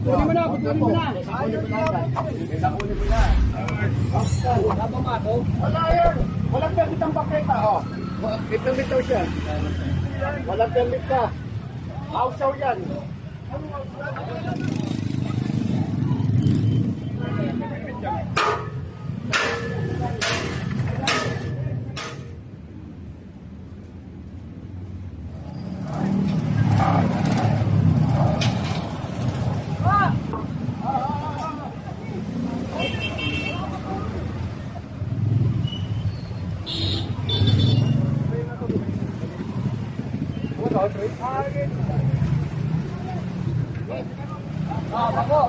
Kunin mo na, kunin mo na. Wala yan. Walang permit ang paketa, oh. May permit daw siya. Walang permit ka. Hausaw yan. Bako.